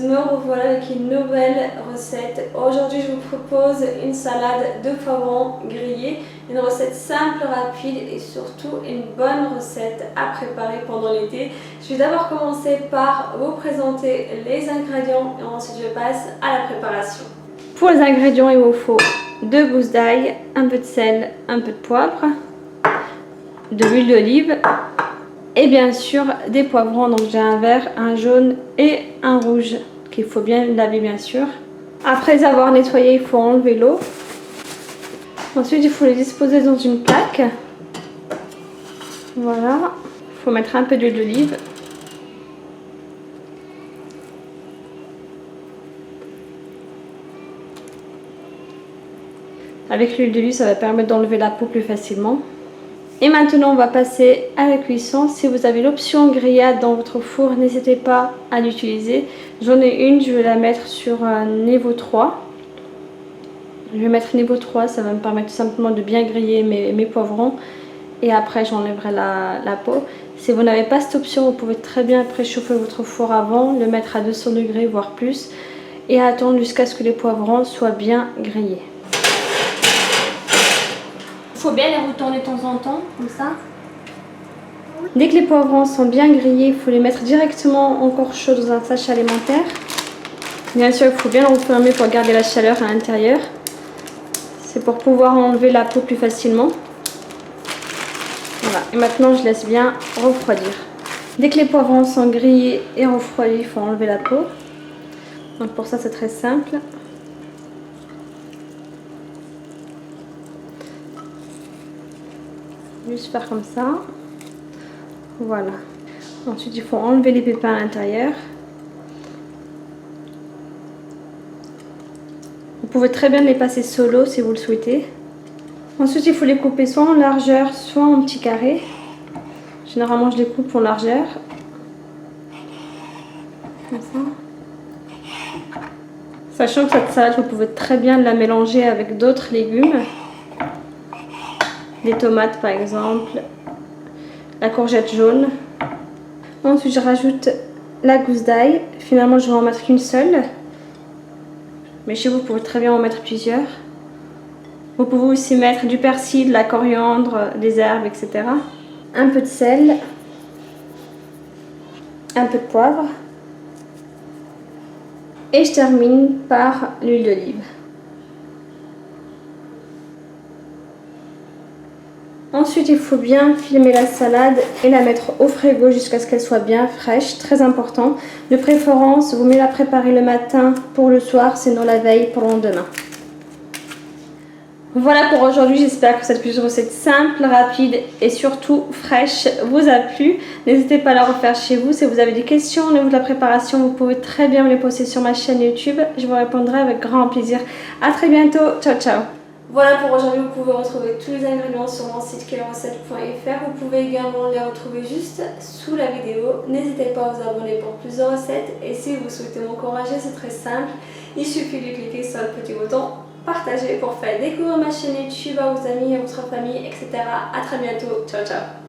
me revoilà avec une nouvelle recette. Aujourd'hui je vous propose une salade de poivrons grillés, une recette simple, rapide et surtout une bonne recette à préparer pendant l'été. Je vais d'abord commencer par vous présenter les ingrédients et ensuite je passe à la préparation. Pour les ingrédients, il vous faut 2 gousses d'ail, un peu de sel, un peu de poivre, de l'huile d'olive et bien sûr des poivrons. Donc j'ai un vert, un jaune et un rouge qu'il faut bien laver bien sûr. Après avoir nettoyé, il faut enlever l'eau. Ensuite il faut les disposer dans une plaque. Voilà, il faut mettre un peu d'huile d'olive. Avec l'huile d'olive, ça va permettre d'enlever la peau plus facilement. Et maintenant, on va passer à la cuisson. Si vous avez l'option grillade dans votre four, n'hésitez pas à l'utiliser. J'en ai une, je vais la mettre sur niveau 3. Je vais mettre niveau 3, ça va me permettre tout simplement de bien griller mes poivrons. Et après, j'enlèverai la peau. Si vous n'avez pas cette option, vous pouvez très bien préchauffer votre four avant, le mettre à 200 degrés, voire plus. Et attendre jusqu'à ce que les poivrons soient bien grillés. Il faut bien les retourner de temps en temps, comme ça. Dès que les poivrons sont bien grillés, il faut les mettre directement encore chauds dans un sachet alimentaire. Bien sûr, il faut bien le refermer pour garder la chaleur à l'intérieur. C'est pour pouvoir enlever la peau plus facilement. Voilà, et maintenant je laisse bien refroidir. Dès que les poivrons sont grillés et refroidis, il faut enlever la peau. Donc pour ça, c'est très simple. Juste faire comme ça. Voilà. Ensuite, il faut enlever les pépins à l'intérieur. Vous pouvez très bien les passer solo si vous le souhaitez. Ensuite, il faut les couper soit en largeur, soit en petits carrés. Généralement, je les coupe en largeur. Comme ça. Sachant que cette salade, vous pouvez très bien la mélanger avec d'autres légumes. Des tomates par exemple, la courgette jaune. Ensuite je rajoute la gousse d'ail. Finalement je vais en mettre qu'une seule, mais chez vous pouvez très bien en mettre plusieurs. Vous pouvez aussi mettre du persil, de la coriandre, des herbes, etc. Un peu de sel, un peu de poivre et je termine par l'huile d'olive. Ensuite, il faut bien filmer la salade et la mettre au frigo jusqu'à ce qu'elle soit bien fraîche, très important. De préférence, vous mieux la préparer le matin pour le soir, sinon la veille pour le lendemain. Voilà pour aujourd'hui, j'espère que cette petite recette simple, rapide et surtout fraîche vous a plu. N'hésitez pas à la refaire chez vous. Si vous avez des questions au niveau de la préparation, vous pouvez très bien me les poster sur ma chaîne YouTube. Je vous répondrai avec grand plaisir. A très bientôt, ciao ciao. Voilà pour aujourd'hui, vous pouvez retrouver tous les ingrédients sur mon site quellerecette.fr. Vous pouvez également les retrouver juste sous la vidéo. N'hésitez pas à vous abonner pour plus de recettes. Et si vous souhaitez m'encourager, c'est très simple. Il suffit de cliquer sur le petit bouton partager pour faire découvrir ma chaîne YouTube à vos amis, à votre famille, etc. A très bientôt, ciao ciao.